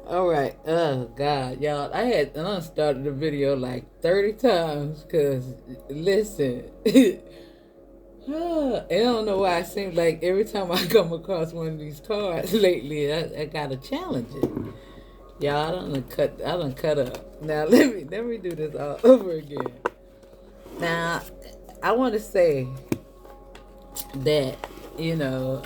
All right. Oh God, y'all! I had started the video like 30 times because listen, I don't know why it seems like every time I come across one of these cards lately, I gotta challenge it. Y'all, I done cut up. Now let me do this all over again. Now, I want to say that you know,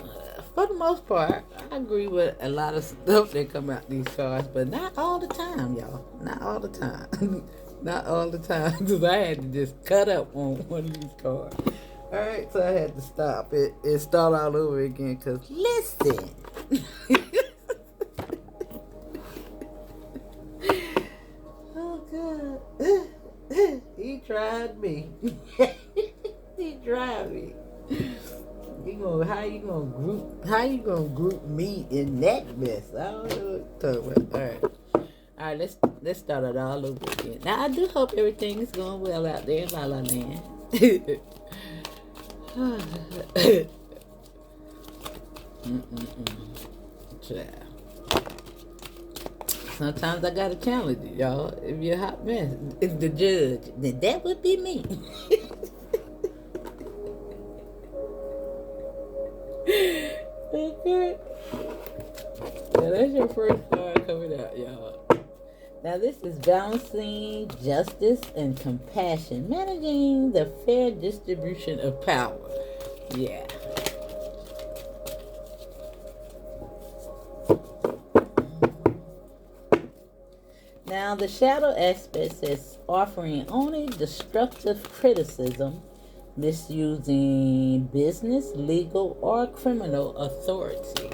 for the most part, I agree with a lot of stuff that come out these cards, but not all the time, y'all. Not all the time. Not all the time, because I had to just cut up on one of these cards. All right, so I had to stop it and start all over again. Cause listen, oh God, he tried me. He tried me. How you gonna group me in that mess? I don't know what you're talking about. All right, let's start it all over again. Now I do hope everything is going well out there in La La Land. Sometimes I gotta challenge you, y'all. If you're a hot mess, if the judge, then that would be me. Okay. Now that's your first card coming out, y'all. Now this is balancing justice and compassion, managing the fair distribution of power. Yeah. Now the shadow aspect says offering only destructive criticism, misusing business, legal, or criminal authority.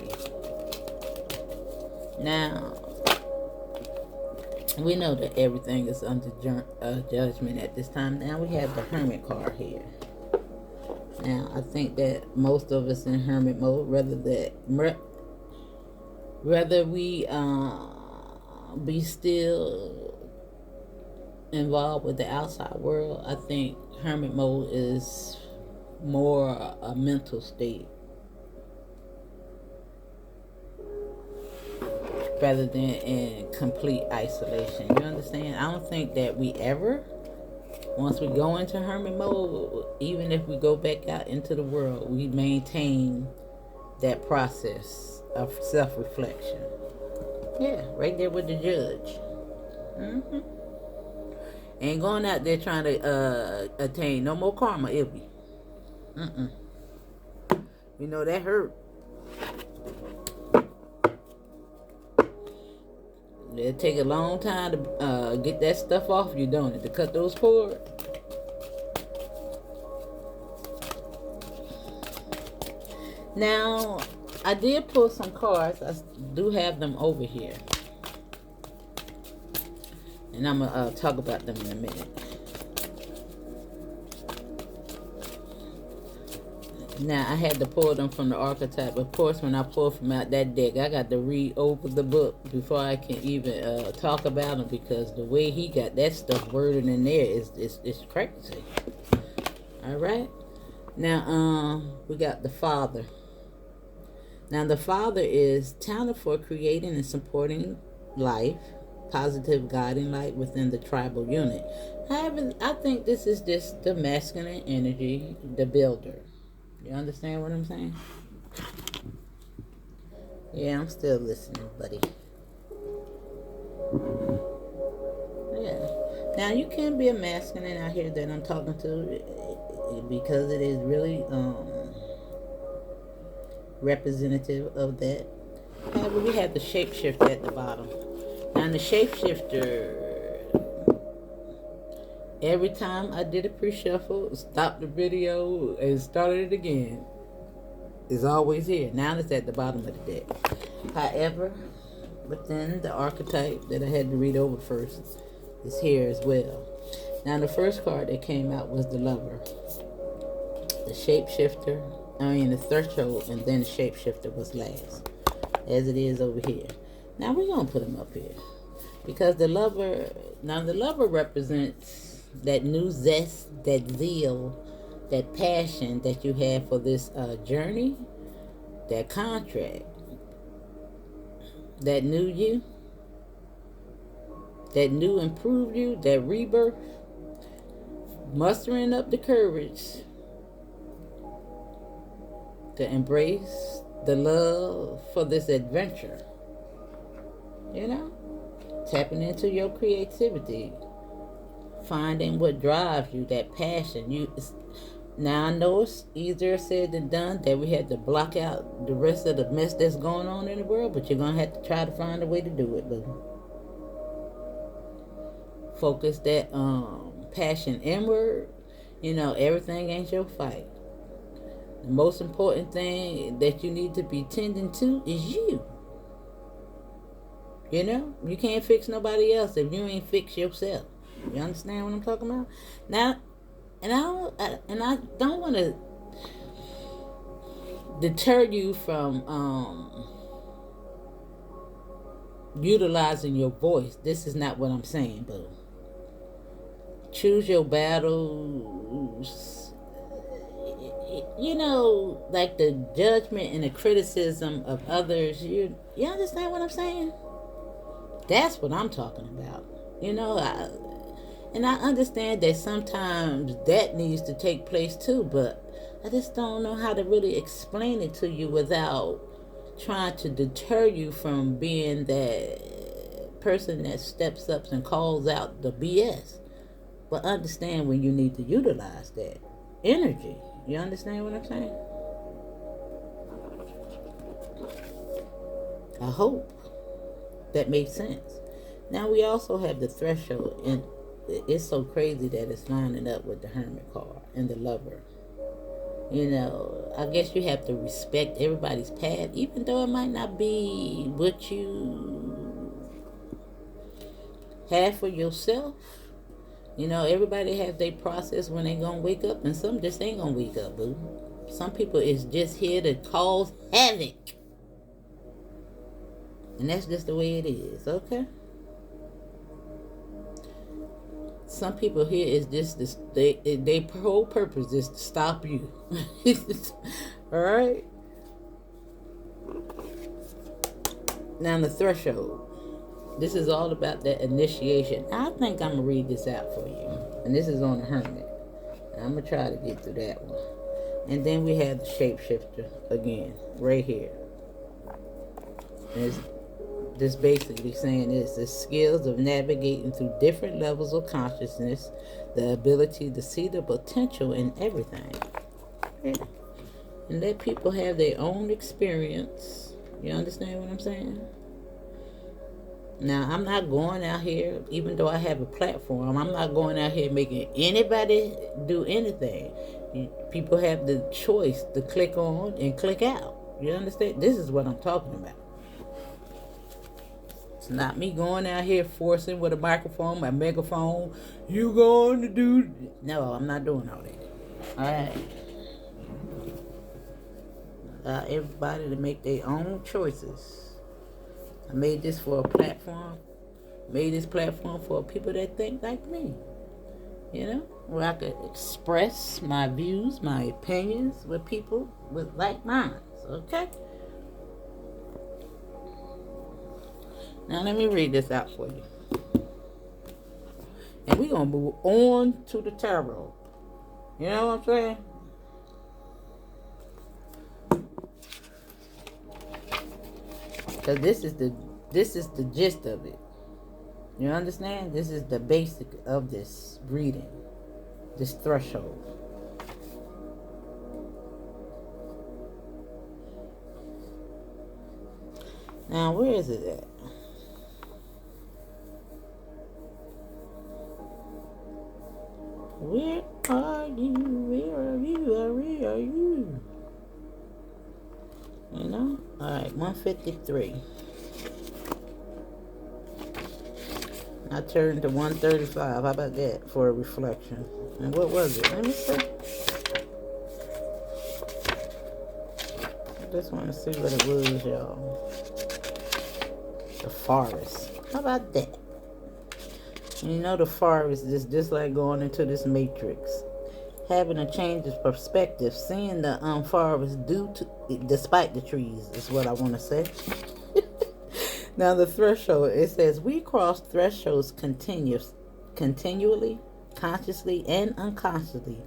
Now, we know that everything is under judgment at this time. Now we have the Hermit card here. Now, I think that most of us in Hermit mode, whether we be still involved with the outside world, I think Hermit mode is more a mental state rather than in complete isolation. You understand? I don't think that we ever, once we go into Hermit mode, even if we go back out into the world, we maintain that process of self-reflection. Yeah, right there with the judge. Mm-hmm. Ain't going out there trying to attain no more karma, is we? Mm-mm. You know that hurt. It'll take a long time to get that stuff off you, don't it? To cut those cords. Now, I did pull some cards. I do have them over here. And I'm going to talk about them in a minute. Now, I had to pull them from the archetype. Of course, when I pull from out that deck, I got to read over the book before I can even talk about them, because the way he got that stuff worded in there is crazy. All right. Now, we got the Father. Now, the Father is talented for creating and supporting life, positive guiding light within the tribal unit. However, I think this is just the masculine energy, the builder. You understand what I'm saying? Yeah, I'm still listening, buddy. Yeah. Now, you can be a masculine out here that I'm talking to, because it is really representative of that. However, we have the shapeshifter at the bottom. Now, the shapeshifter, every time I did a pre-shuffle, stopped the video, and started it again, is always here. Now it's at the bottom of the deck. However, within the archetype that I had to read over first, is here as well. Now, the first card that came out was the Lover. The shapeshifter, the threshold, and then the shapeshifter was last, as it is over here. Now we're going to put them up here, because the Lover, now the Lover represents that new zest, that zeal, that passion that you have for this journey, that contract, that new you. that new improved you, that rebirth, mustering up the courage to embrace the love for this adventure. You know, tapping into your creativity, finding what drives you, that passion. Now I know it's easier said than done that we had to block out the rest of the mess that's going on in the world, but you're gonna have to try to find a way to do it, boo. Focus that passion inward. You know, everything ain't your fight. The most important thing that you need to be tending to is you. You know, you can't fix nobody else if you ain't fix yourself. You understand what I'm talking about? Now, and I don't want to deter you from utilizing your voice. This is not what I'm saying, boo. Choose your battles. You know, like the judgment and the criticism of others. You understand what I'm saying? That's what I'm talking about. You know, and I understand that sometimes that needs to take place too, but I just don't know how to really explain it to you without trying to deter you from being that person that steps up and calls out the BS. But understand when you need to utilize that energy. You understand what I'm saying? I hope that makes sense. Now we also have the threshold, and it's so crazy that it's lining up with the Hermit card and the Lover. You know, I guess you have to respect everybody's path, even though it might not be what you have for yourself. You know, everybody has their process when they gonna wake up, and some just ain't gonna wake up, boo. Some people is just here to cause havoc. And that's just the way it is, okay? Some people here is just this, their whole purpose is to stop you. Alright? Now the threshold. This is all about that initiation. I think I'm going to read this out for you. And this is on the Hermit. And I'm going to try to get through that one. And then we have the shapeshifter again, right here. And it's just basically saying this: the skills of navigating through different levels of consciousness, the ability to see the potential in everything. Okay? And let people have their own experience. You understand what I'm saying? Now, I'm not going out here, even though I have a platform, I'm not going out here making anybody do anything. People have the choice to click on and click out. You understand? This is what I'm talking about. It's not me going out here forcing with a microphone, my megaphone. You going to do... No, I'm not doing all that. Alright? Everybody to make their own choices. I made this for a platform. Made this platform for people that think like me. You know? Where I could express my views, my opinions with people with like minds. Okay? Now let me read this out for you. And we're going to move on to the tarot. You know what I'm saying? Because this is the gist of it. You understand? This is the basic of this reading. This threshold. Now, where is it at? Where are you? Where are you? Where are you? You know? Alright, 153. I turned to 135. How about that for a reflection? And what was it? Let me see. I just want to see what it was, y'all. The forest. How about that? You know, the forest is just like going into this matrix. Having a change of perspective. Seeing the forest despite the trees is what I want to say. Now the threshold, it says we cross thresholds continually, consciously and unconsciously.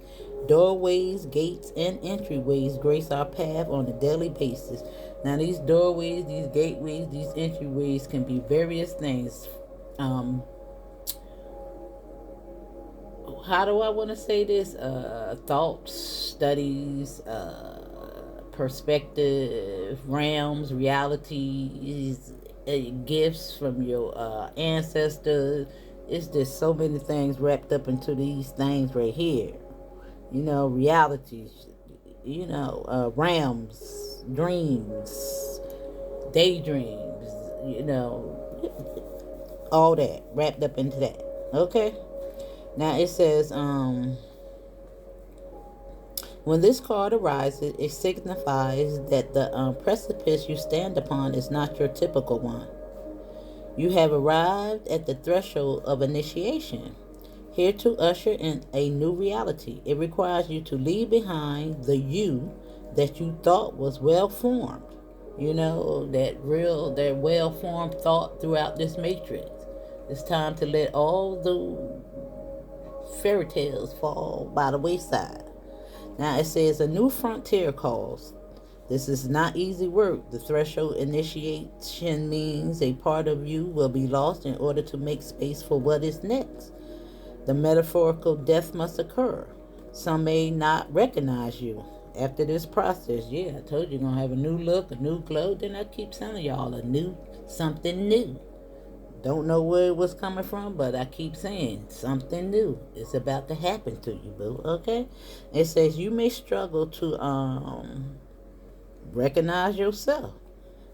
Doorways, gates, and entryways grace our path on a daily basis. Now these doorways, these gateways, these entryways can be various things. How do I want to say this? Thoughts, studies, perspective, realms, realities, gifts from your ancestors. It's just so many things wrapped up into these things right here. You know, realities, you know, realms, dreams, daydreams, you know, all that wrapped up into that. Okay? Now it says, when this card arises, it signifies that the precipice you stand upon is not your typical one. You have arrived at the threshold of initiation, here to usher in a new reality. It requires you to leave behind the you that you thought was well formed. You know, that well formed thought throughout this matrix. It's time to let all the fairy tales fall by the wayside. Now it says a new frontier calls. This is not easy work. The threshold initiation means a part of you will be lost in order to make space for what is next. The metaphorical death must occur. Some may not recognize you. After this process, yeah, I told you you're going to have a new look, a new glow. Then I keep telling y'all something new. Don't know where it was coming from, but I keep saying something new. It's about to happen to you, boo. Okay? It says you may struggle to recognize yourself.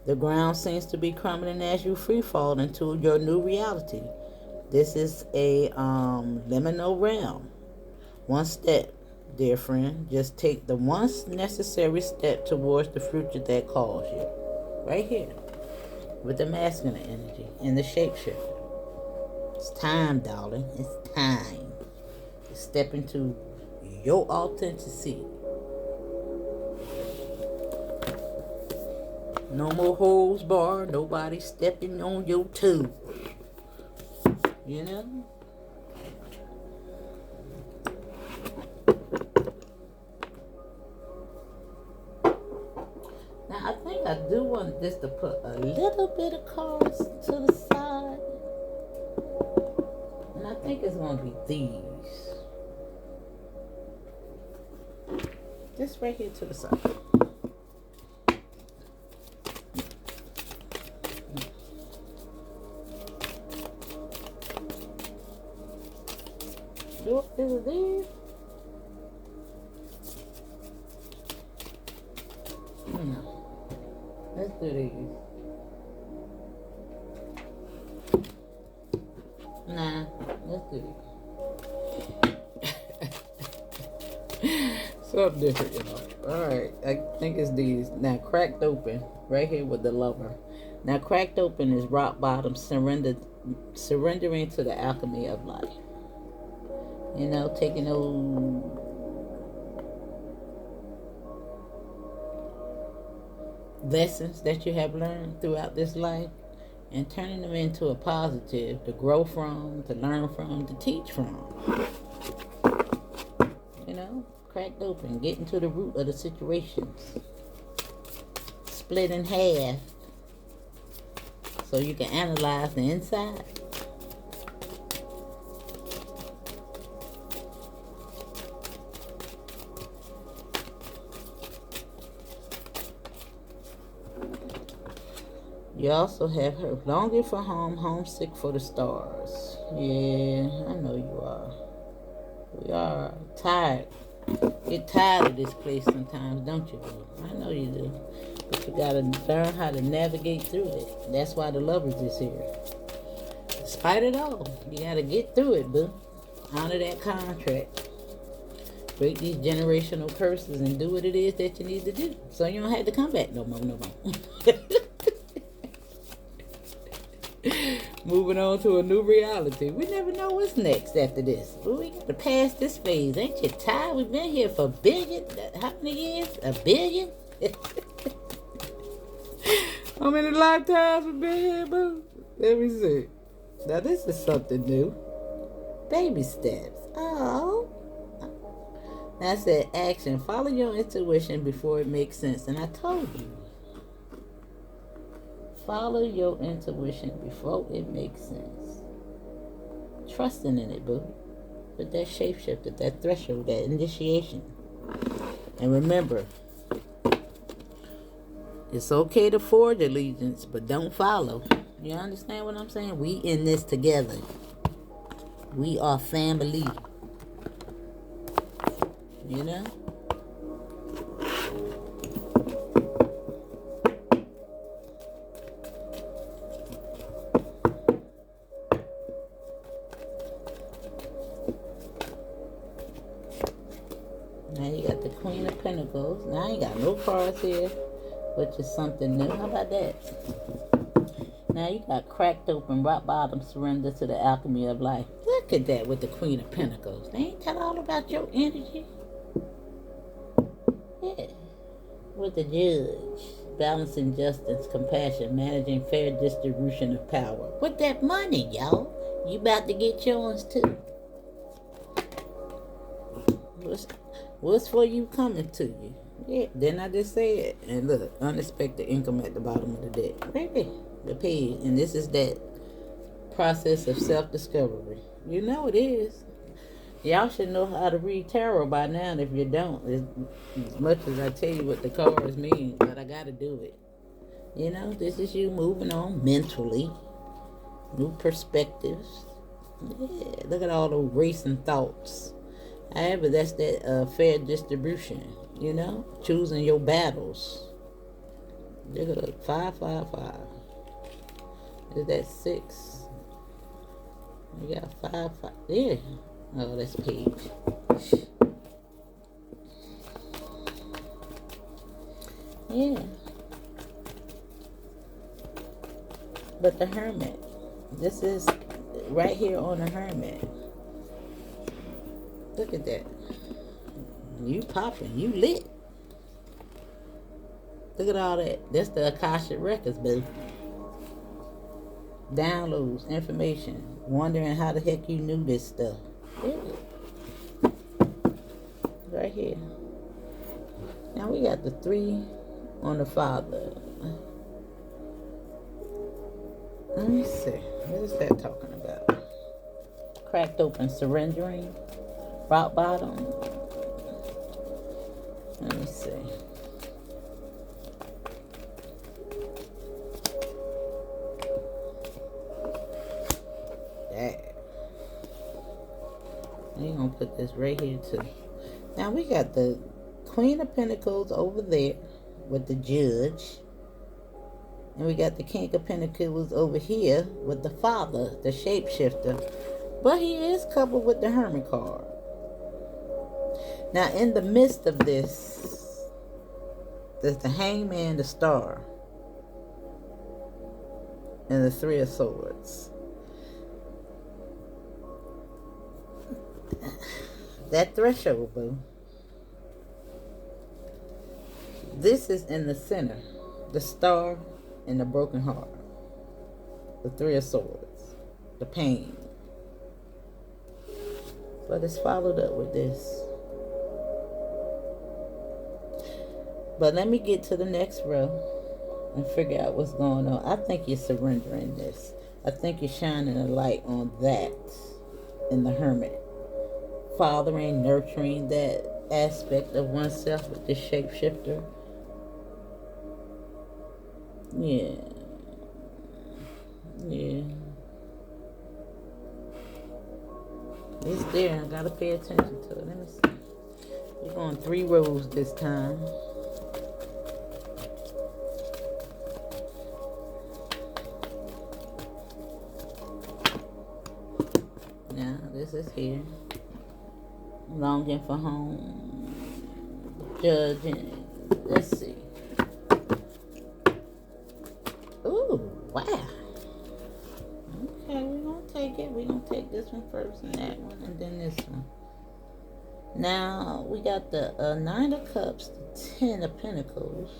The ground seems to be crumbling as you free fall into your new reality. This is a liminal realm. One step, dear friend. Just take the one necessary step towards the future that calls you. Right here. With the masculine energy and the shapeshifter. It's time, darling. It's time to step into your authenticity. No more holes barred. Nobody stepping on your toes. You know? Now, I think I do want this to put a little bit of cards to the side. And I think it's going to be these. Just right here to the side. Is it these? No. Let's do these. Nah, let's do these. Something different, you know. Alright, I think it's these. Now, cracked open, right here with the lover. Now, cracked open is rock bottom, surrendering to the alchemy of life. You know, taking those lessons that you have learned throughout this life and turning them into a positive to grow from, to learn from, to teach from. You know, cracked open, getting to the root of the situations. Split in half so you can analyze the inside. You also have her longing for home, homesick for the stars. Yeah, I know you are. We are tired. Get tired of this place sometimes, don't you, boo? I know you do. But you gotta learn how to navigate through it. That's why the lovers is here. Despite it all, you gotta get through it, boo. Honor that contract. Break these generational curses and do what it is that you need to do. So you don't have to come back no more. Moving on to a new reality. We never know what's next after this. But we got to pass this phase. Ain't you tired? We've been here for how many years? 1 billion? How many lifetimes we've been here, boo? Let me see. Now this is something new. Baby steps. Oh. Now said action. Follow your intuition before it makes sense. And I told you. Follow your intuition before it makes sense. Trusting in it, boo. With that shapeshifter, that threshold, that initiation. And remember, it's okay to forge allegiance, but don't follow. You understand what I'm saying? We in this together. We are family. You know? Now you got the Queen of Pentacles. Now I ain't got no cards here, which is something new. How about that? Now you got cracked open, rock bottom, surrender to the alchemy of life. Look at that with the Queen of Pentacles. They ain't that all about your energy? Yeah. With the Judge, balancing justice, compassion, managing fair distribution of power. With that money, y'all. You about to get yours too. What's for you coming to you? Yeah, didn't I just say it? And look, unexpected income at the bottom of the deck. Baby, the page. And this is that process of self-discovery. You know it is. Y'all should know how to read tarot by now. And if you don't, as much as I tell you what the cards mean, but I got to do it. You know, this is you moving on mentally. New perspectives. Yeah, look at all those racing thoughts. However, that's that fair distribution, you know, choosing your battles. Look at that, 555. Is that 6? You got 5. Yeah. Oh, that's page. Yeah. But the Hermit. This is right here on the Hermit. Look at that. You popping. You lit. Look at all that. That's the Akashic Records, boo. Downloads, information. Wondering how the heck you knew this stuff. Yeah. Right here. Now we got the 3 on the Father. Let me see. What is that talking about? Cracked open, surrendering. Rock bottom. Let me see. That. We're gonna put this right here too. Now we got the Queen of Pentacles over there with the Judge. And we got the King of Pentacles over here with the Father, the Shapeshifter. But he is coupled with the Hermit card. Now, in the midst of this, there's the Hangman, the Star, and the 3 of Swords. That threshold, boo. This is in the center, the Star and the broken heart. The 3 of Swords, the pain. But it's followed up with this. But let me get to the next row and figure out what's going on. I think you're surrendering this. I think you're shining a light on that in the Hermit. Fathering, nurturing that aspect of oneself with the shapeshifter. Yeah. Yeah. It's there. I gotta pay attention to it. Let me see. We're going 3 rows this time. Now, this is here. Longing for home. Judging. Let's see. Ooh, wow. Okay, we're going to take it. We're going to take this one first and that one and then this one. Now, we got the 9 of Cups, the 10 of Pentacles.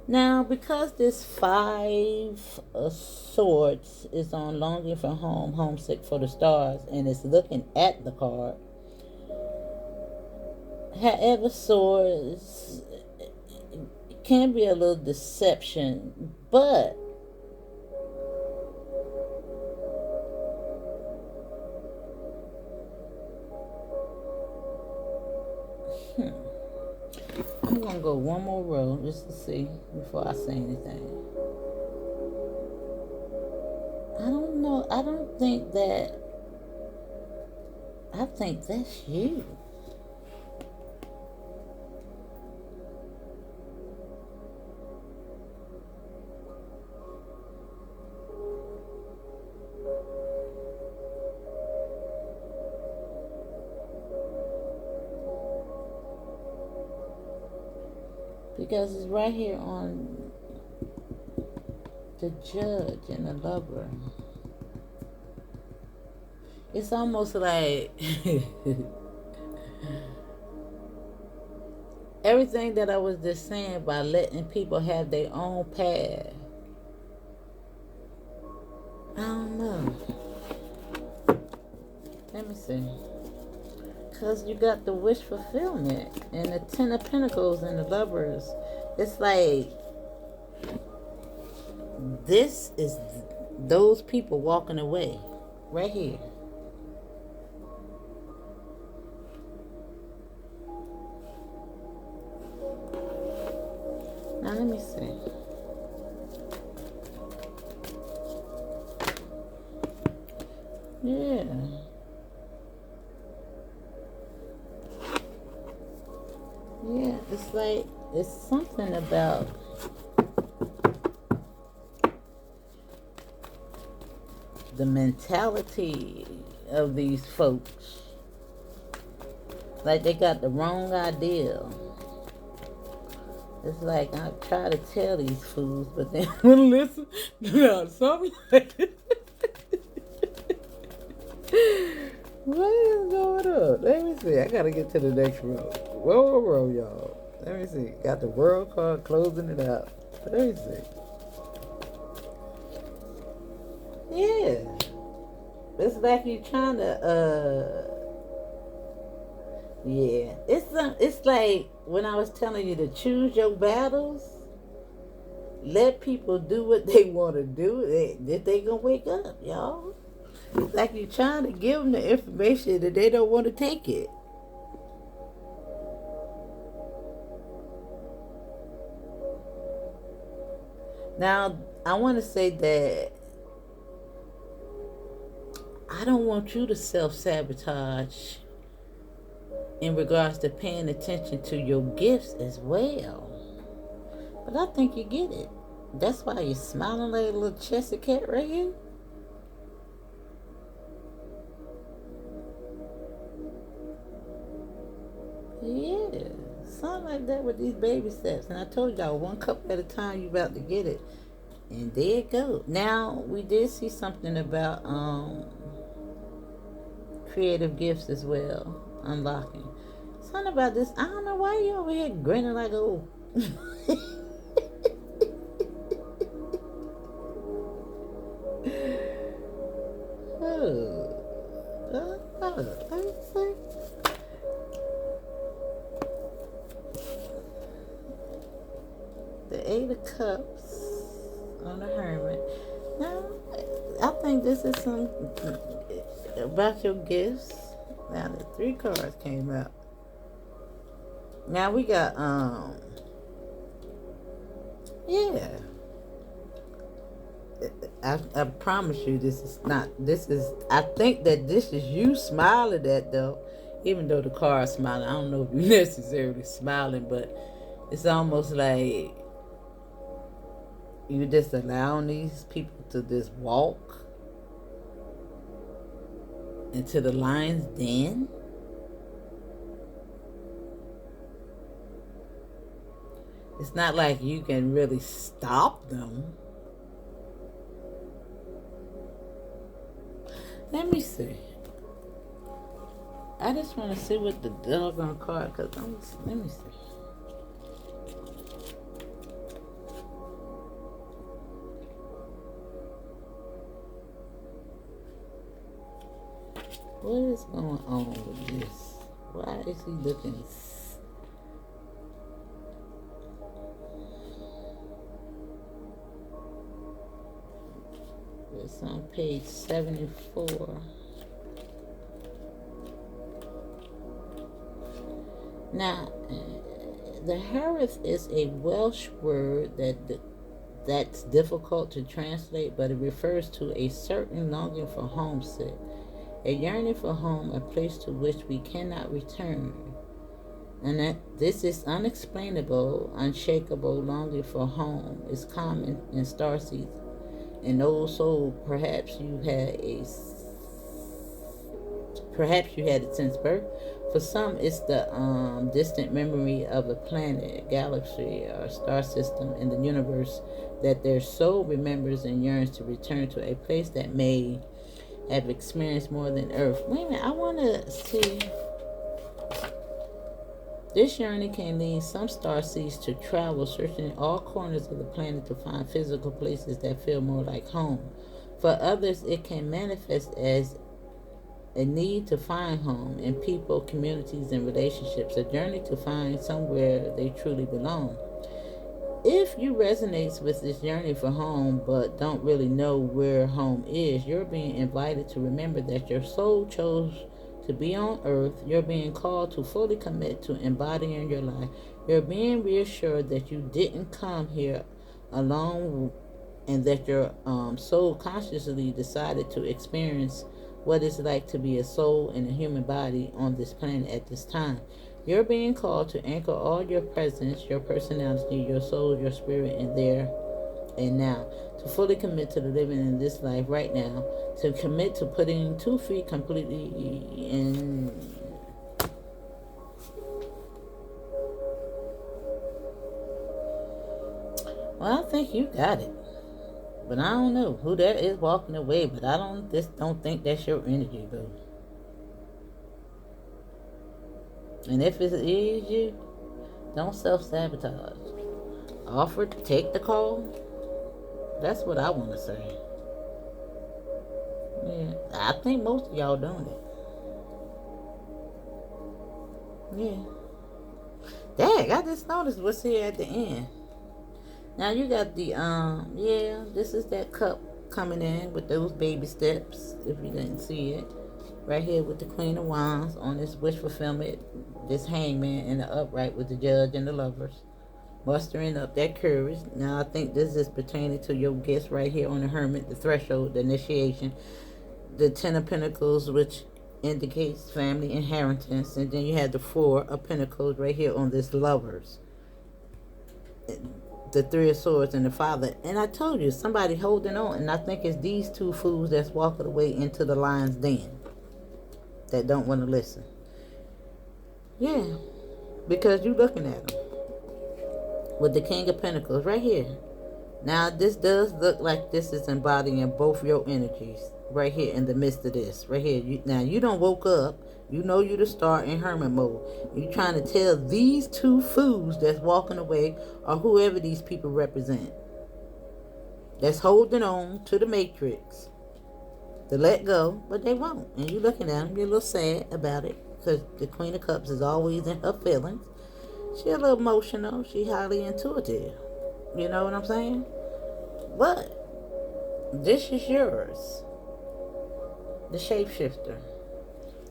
Now, because this five of swords is on longing for home, homesick for the stars, and it's looking at the card. However, swords can be a little deception, but I'm gonna go one more row just to see before I say anything. I don't know. I don't think that. I think that's you. Because it's right here on the judge and the lover. It's almost like everything that I was just saying by letting people have their own path. I don't know. Let me see. Because you got the wish fulfillment and the Ten of Pentacles and the Lovers. It's like this is those people walking away right here. Now let me see. Yeah. Yeah, it's like, it's something about the mentality of these folks. Like they got the wrong idea. It's like I try to tell these fools, but they wouldn't listen. No, something like that. What is going on? Let me see. I gotta get to the next row. Whoa, y'all. Let me see. Got the world card closing it out. Let me see. Yeah. It's like you trying to, yeah. It's like when I was telling you to choose your battles, let people do what they want to do. They gonna wake up, y'all. It's like you're trying to give them the information that they don't want to take it. Now, I want to say that I don't want you to self-sabotage in regards to paying attention to your gifts as well. But I think you get it. That's why you're smiling like a little chested cat right here. Yeah, something like that with these baby steps. And I told y'all, one cup at a time, you about to get it. And there it goes. Now, we did see something about creative gifts as well, unlocking. Something about this. I don't know why you over here grinning like oh. Let me see. The Eight of Cups on the Hermit. Now, I think this is some about your gifts. Now the 3 cards came out. Now we got yeah. I promise you this is not, this is, I think that this is you smiling at though. Even though the card's smiling, I don't know if you're necessarily smiling, but it's almost like you just allowing these people to just walk into the lion's den. It's not like you can really stop them. Let me see. I just want to see what the doggone card, because let me see. What is going on with this? Why is he looking? It's on page 74. Now, the Harris is a Welsh word that's difficult to translate, but it refers to a certain longing for homesick, a yearning for home, a place to which we cannot return. And that this is unexplainable, unshakable longing for home is common in starseeds. And also, perhaps you had it since birth. For some, it's the distant memory of a planet, galaxy, or star system in the universe that their soul remembers and yearns to return to a place that may have experienced more than Earth. Wait a minute, I want to see. This yearning can lead some starseeds to travel, searching in all corners of the planet to find physical places that feel more like home. For others, it can manifest as a need to find home in people, communities, and relationships, a journey to find somewhere they truly belong. If you resonate with this journey for home but don't really know where home is, you're being invited to remember that your soul chose to be on earth. You're being called to fully commit to embodying your life. You're being reassured that you didn't come here alone and that your soul consciously decided to experience what it's like to be a soul in a human body on this planet at this time. You're being called to anchor all your presence, your personality, your soul, your spirit in there and now. To fully commit to the living in this life right now. To commit to putting 2 feet completely in. Well, I think you got it. But I don't know who that is walking away, but I don't think that's your energy, boo. And if it is you, don't self-sabotage. Offer to take the call. That's what I want to say. Yeah, I think most of y'all doing it. Yeah. Dang, I just noticed what's here at the end. Now you got the yeah, this is that cup coming in with those baby steps, if you didn't see it. Right here with the Queen of Wands on this wish fulfillment, this hangman in the upright with the judge and the lovers. Mustering up that courage. Now I think this is pertaining to your gifts right here on the Hermit, the threshold, the initiation, the Ten of Pentacles, which indicates family inheritance, and then you have the Four of Pentacles right here on this lovers, the Three of Swords, and the Father. And I told you, somebody holding on, and I think it's these two fools that's walking away into the lion's den that don't want to listen. Yeah, because you looking at them with the King of Pentacles right here. Now this does look like this is embodying both your energies right here in the midst of this right here. Now you don't woke up, you know you to start in hermit mode. You trying to tell these two fools that's walking away, or whoever these people represent, that's holding on to the matrix, to let go, but they won't. And you looking at them, you're a little sad about it, because the Queen of Cups is always in her feelings. She a little emotional, she highly intuitive. You know what I'm saying? But this is yours. The shapeshifter.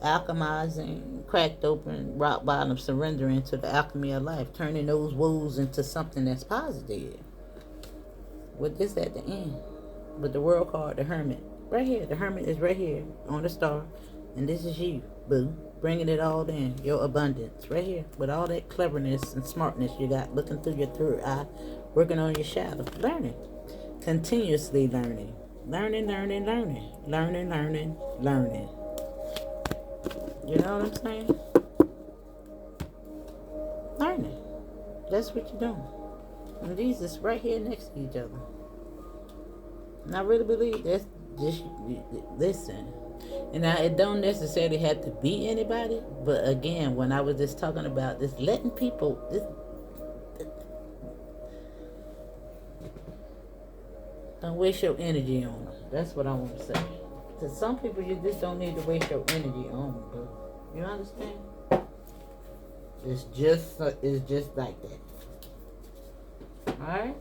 Alchemizing, cracked open, rock bottom, surrendering to the alchemy of life. Turning those woes into something that's positive. With this at the end. With the world card, the Hermit. Right here. The Hermit is right here on the star. And this is you, boo. Bringing it all in. Your abundance. Right here. With all that cleverness and smartness you got. Looking through your third eye. Working on your shadow. Learning. Continuously learning. Learning, learning, learning. Learning, learning, learning. You know what I'm saying? Learning. That's what you're doing. And these is right here next to each other. And I really believe that's just, listen. And now it don't necessarily have to be anybody. But again, when I was just talking about this, letting people, don't waste your energy on them. That's what I want to say. To some people, you just don't need to waste your energy on, but you understand? It's just like that. All right.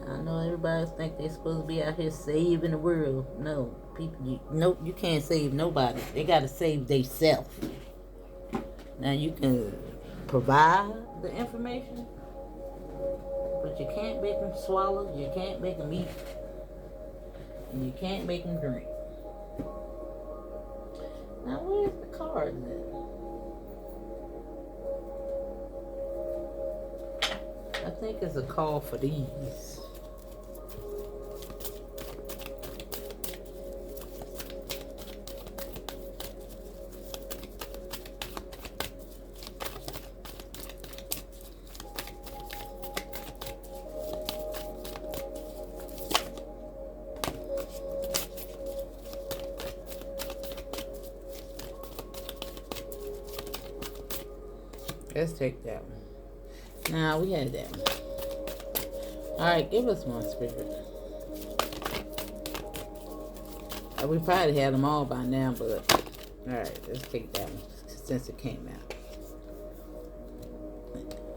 I know everybody think they're supposed to be out here saving the world. No, people, nope, you can't save nobody. They gotta save themselves. Now you can provide the information, but you can't make them swallow. You can't make them eat, and you can't make them drink. Now where's the cards at? I think it's a call for these. Let's take that one. Nah, we had that one. Alright, give us one, Spirit. We probably had them all by now, but alright, let's take that one since it came out.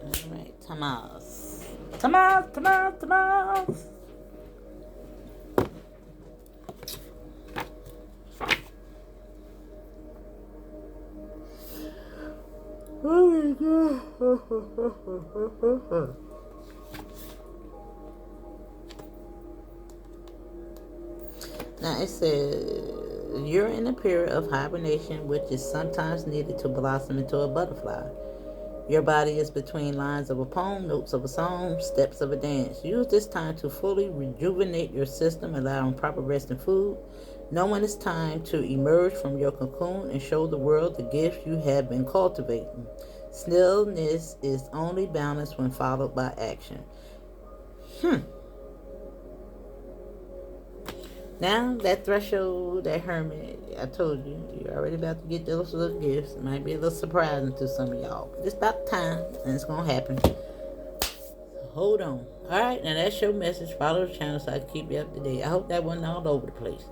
Alright, Tomas. Oh my God. Now it says you're in a period of hibernation, which is sometimes needed to blossom into a butterfly. Your body is between lines of a poem, notes of a song, steps of a dance. Use this time to fully rejuvenate your system, allowing proper rest and food. Knowing it's time to emerge from your cocoon and show the world the gifts you have been cultivating. Stillness is only balanced when followed by action. Now, that threshold, that hermit, I told you, you're already about to get those little gifts. It might be a little surprising to some of y'all. But it's about time, and it's going to happen. So hold on. All right, now that's your message. Follow the channel so I can keep you up to date. I hope that wasn't all over the place.